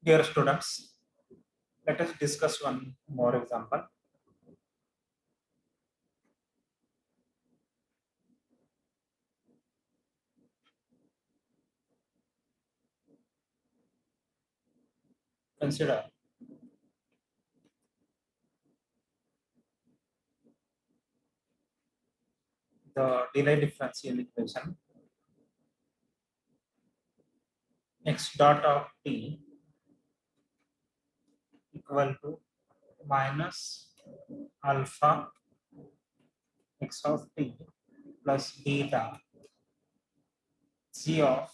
Dear students, let us discuss one more example. Consider the delay differential equation x dot of t equal to minus alpha x of t plus beta g of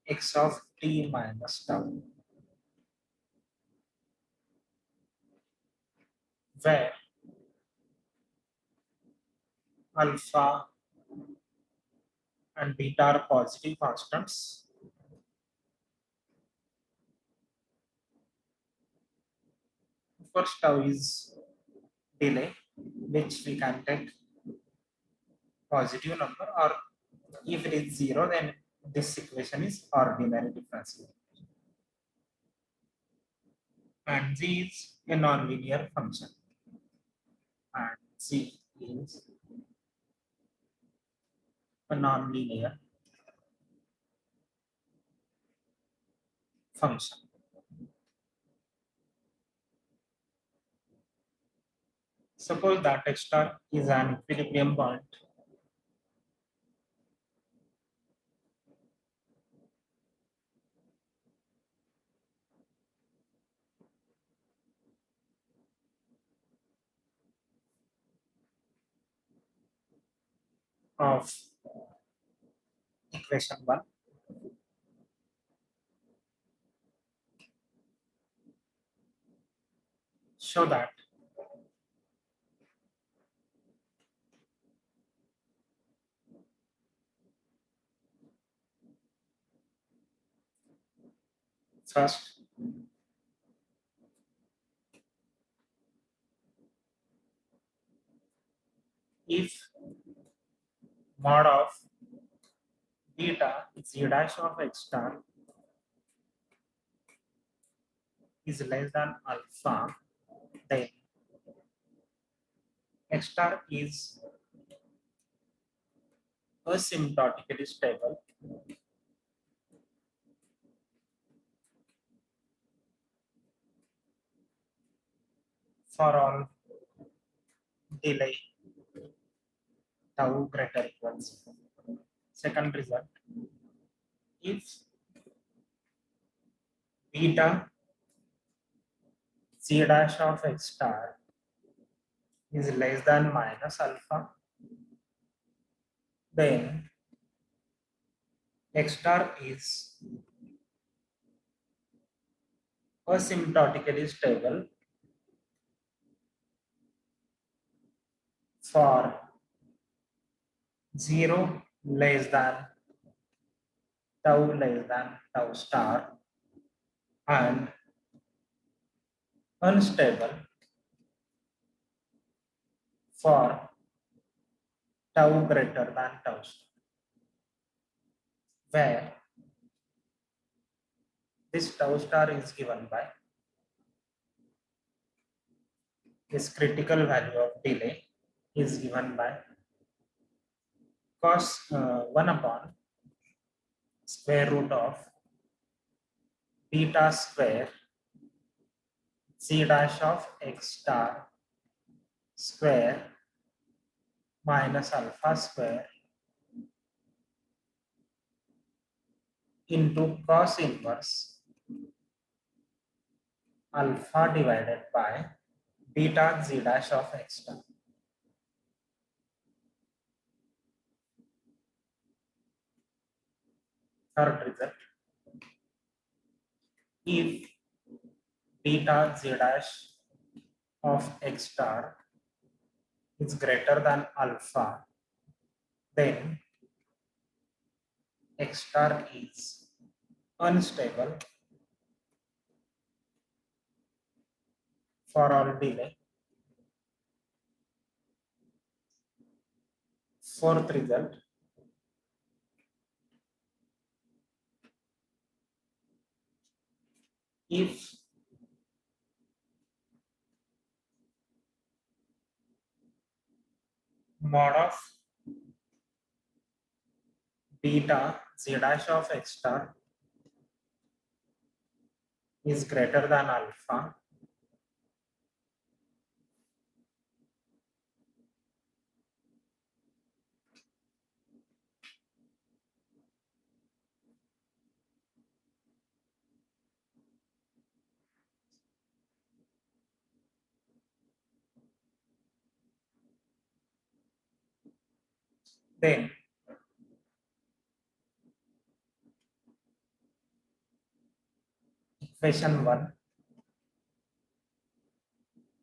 x of t minus tau, where alpha and beta are positive constants. First tau is delay, which we can take positive number, or if it is zero, then this equation is ordinary differential. And g is a nonlinear function, and g is a nonlinear function. Suppose that x star is an equilibrium point of equation 1. Show that first, if mod of beta z dash of x star is less than alpha, then x star is asymptotically stable for all delay tau greater equals. Second result, if beta c dash of x star is less than minus alpha, then x star is asymptotically stable for 0 less than tau less than tau star and unstable for tau greater than tau star, where this tau star is given by this critical value of delay is given by cos 1 upon square root of beta square c dash of x star square minus alpha square into cos inverse alpha divided by beta z dash of x star. Third result, if beta z dash of x star is greater than alpha, then x star is unstable for all delay. Fourth result, if mod of beta z dash of x star is greater than alpha, then equation 1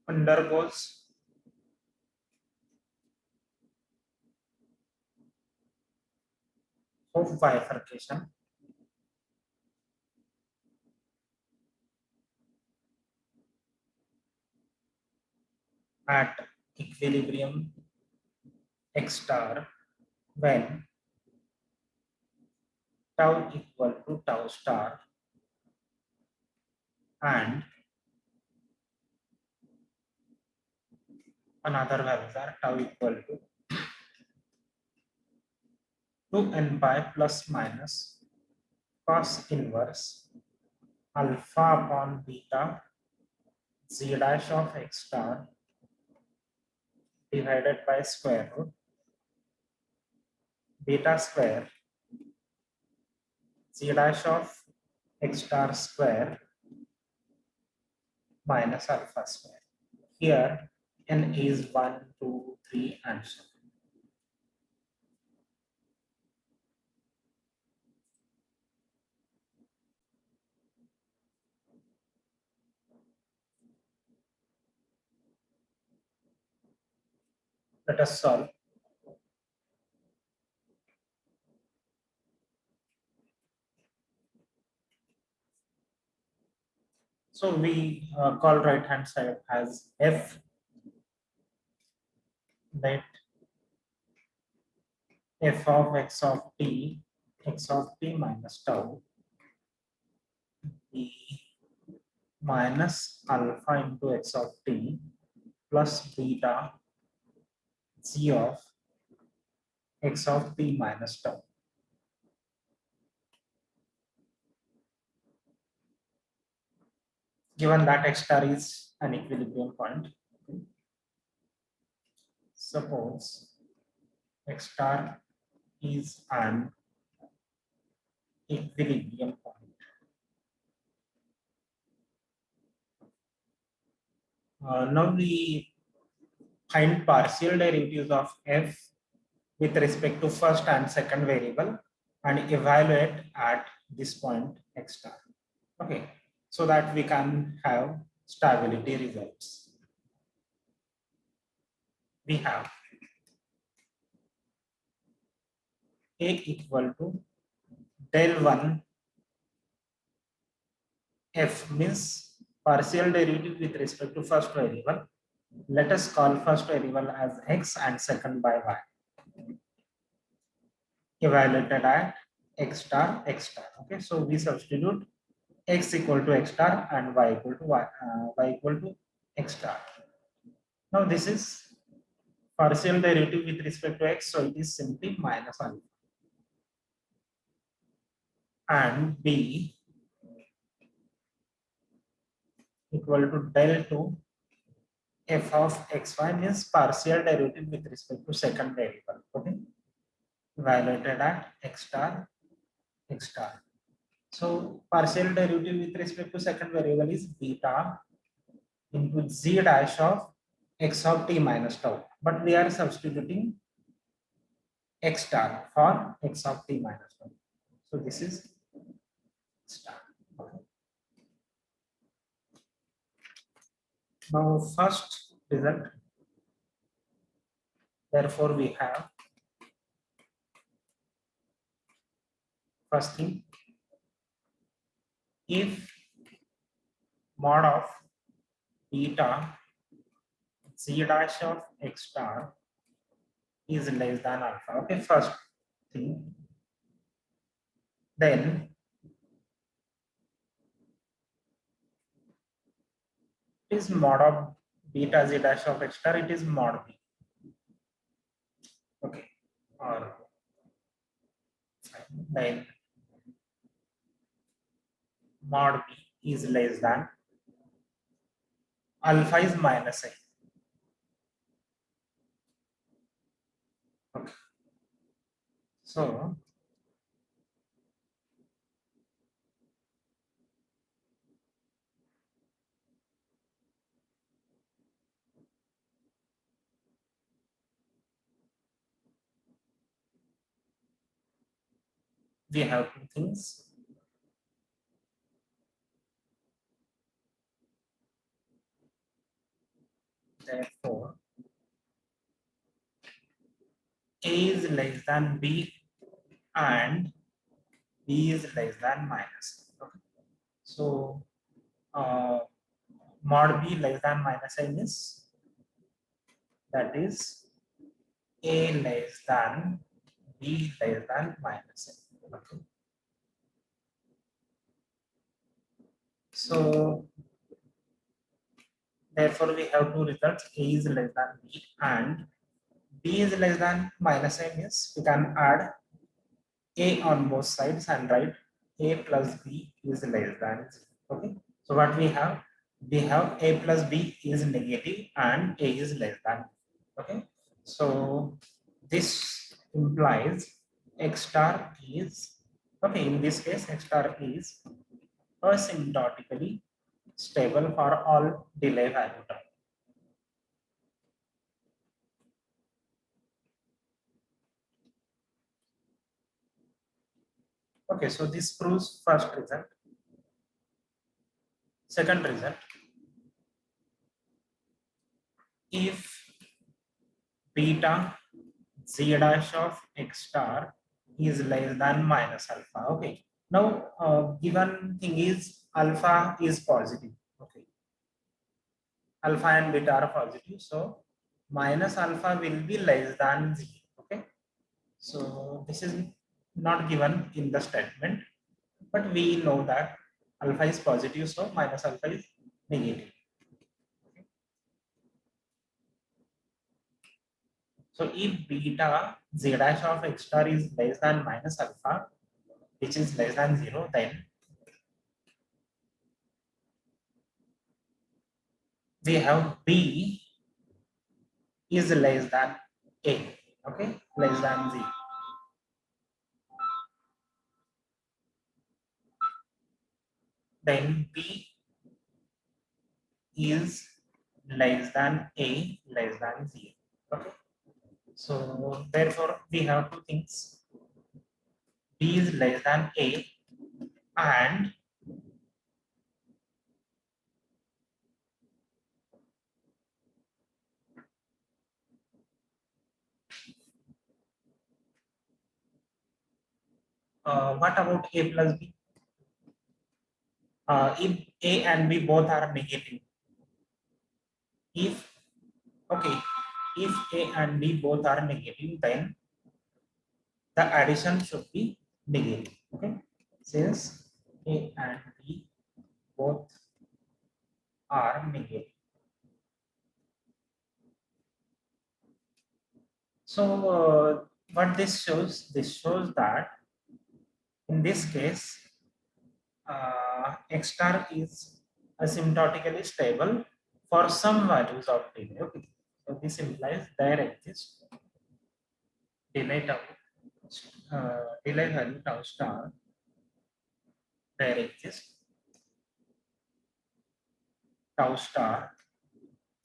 undergoes of bifurcation at equilibrium x star when tau equal to tau star and another values are tau equal to 2n pi plus minus cos inverse alpha upon beta z dash of x star divided by square root beta square z dash of x star square minus alpha square. Here n is 1, 2, 3 and so on. Let us solve. So we call right hand side as f, let f of x of t minus tau be minus alpha into x of t plus beta g of x of t minus tau. Given that x star is an equilibrium point, suppose x star is an equilibrium point. Now we find partial derivatives of f with respect to first and second variable and evaluate at this point x star. Okay, so that we can have stability results. We have a equal to del 1 f means partial derivative with respect to first variable. Let us call first variable as x and second by y. Evaluated at x star, x star. Okay, so we substitute x equal to x star and y equal to y equal to x star. Now this is partial derivative with respect to x, so it is simply minus alpha. And b equal to del 2 f of xy means partial derivative with respect to second variable. Okay, evaluated at x star, x star. So partial derivative with respect to second variable is beta into z dash of x of t minus tau. But we are substituting x star for x of t minus tau. So this is star. Okay. Now first result. Therefore we have first thing, if mod of beta z dash of x star is less than alpha. Okay, first thing. Then It is mod of beta z dash of x star, it is mod b. Okay, or then mod b is less than alpha is minus a. Okay, so we have two things. Therefore, a is less than b and b is less than minus. Okay. So mod b less than minus a is, that is a less than b less than minus a. Okay. So therefore we have two results, a is less than b and b is less than minus a means we can add a on both sides and write a plus b is less than 0. Okay. So what we have? We have a plus b is negative and a is less than. Okay. So this implies x star is, okay, in this case x star is asymptotically stable for all delay value term. Okay, so this proves first result. Second result, if beta z dash of x star is less than minus alpha. Okay. Now, given thing is alpha is positive. Okay. Alpha and beta are positive. So, minus alpha will be less than 0. Okay. So, this is not given in the statement, but we know that alpha is positive. So, minus alpha is negative. So, if beta z dash of x star is less than minus alpha, which is less than 0, then we have b is less than a. Okay, less than 0. Then b is less than a less than 0. Okay, so therefore we have two things, b is less than a and what about a plus b? If a and b both are negative, if, okay, if a and b both are negative, then the addition should be negative. Okay, since a and b both are negative. So what this shows? This shows that in this case, x star is asymptotically stable for some values of delay. Okay. So this implies there exists delay tau, delay value tau star. There exists tau star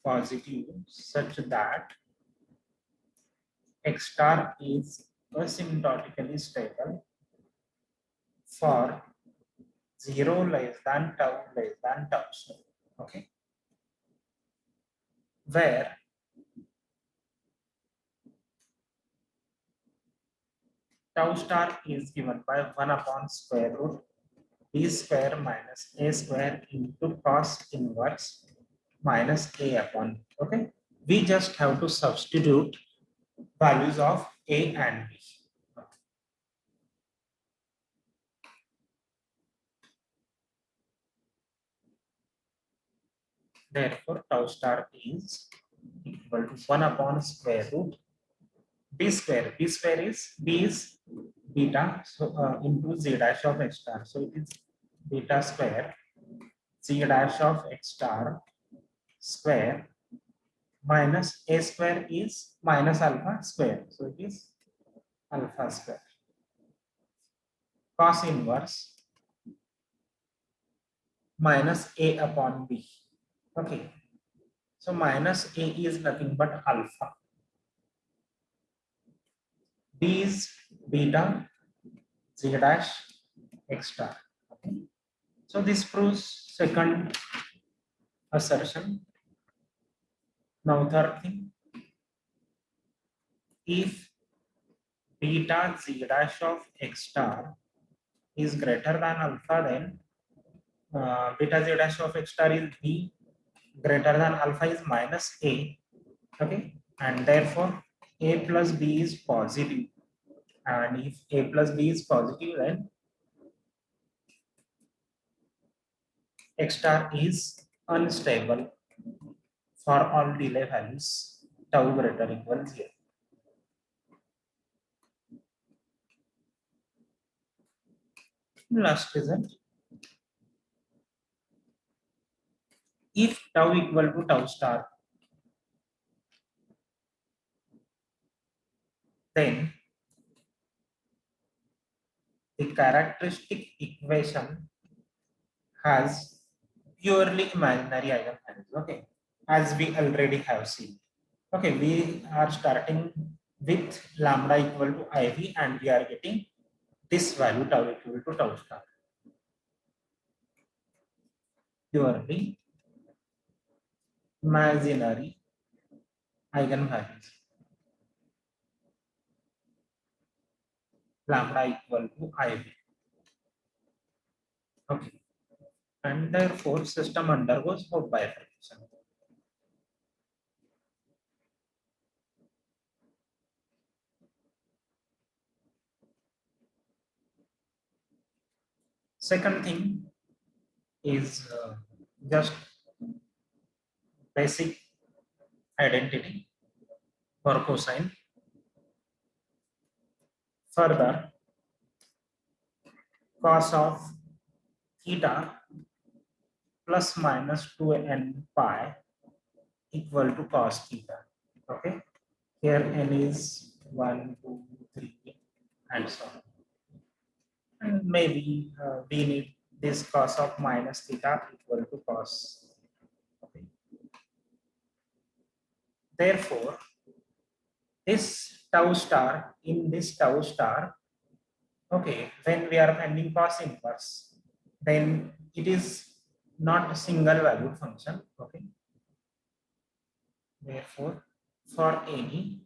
positive such that x star is asymptotically stable for 0 less than tau less than tau star. Okay, where tau star is given by 1 upon square root b square minus a square into cos inverse minus a upon. Okay, we just have to substitute values of a and b. Therefore, tau star is equal to 1 upon square root b square. B square is b is beta, so into z dash of x star. So it is beta square z dash of x star square minus a square is minus alpha square. So it is alpha square. Cos inverse minus a upon b. Okay. So minus a is nothing but alpha. B is beta z dash x star. Okay. So this proves second assertion. Now third thing, if beta z dash of x star is greater than alpha, then beta z dash of x star is b, greater than alpha is minus a. Okay, and therefore a plus b is positive. And if a plus b is positive, then x star is unstable for all delay values tau greater equal 0. Last result, if tau equal to tau star, then the characteristic equation has purely imaginary eigenvalues. Okay, as we already have seen. Okay, we are starting with lambda equal to iv and we are getting this value tau equal to tau star. Purely imaginary eigenvalues. Lambda equal to iv. Okay, and therefore system undergoes Hopf bifurcation. Second thing is just basic identity for cosine. Further, cos of theta plus minus 2n pi equal to cos theta. Okay, here n is 1, 2, 3, and so on. And maybe we need this cos of minus theta equal to cos. Okay. Therefore, this tau star in this tau star, okay, when we are finding cos inverse, then it is not a single valued function. Okay. Therefore, for any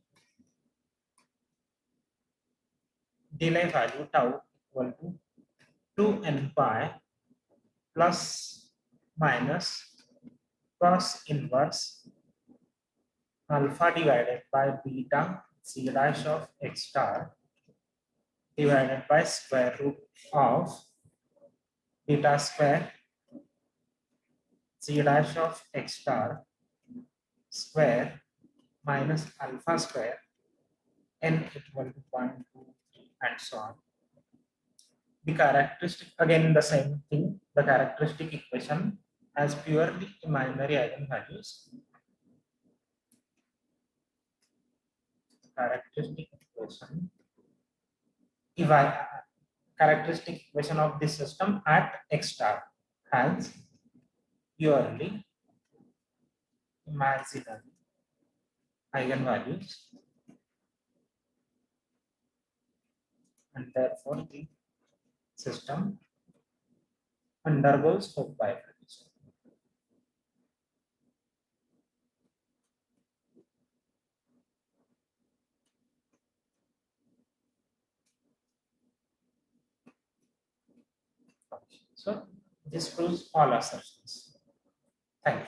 delay value tau equal to 2n pi plus minus cos inverse alpha divided by beta c dash of x star divided by square root of beta square c dash of x star square minus alpha square n equal to 1, 2, 3, and so on. The characteristic, again the same thing, the characteristic equation has purely imaginary eigenvalues. Characteristic equation, characteristic equation of this system at x star has purely imaginary eigenvalues, and therefore the system undergoes Hopf bifurcation. So this proves all assertions. Thank you.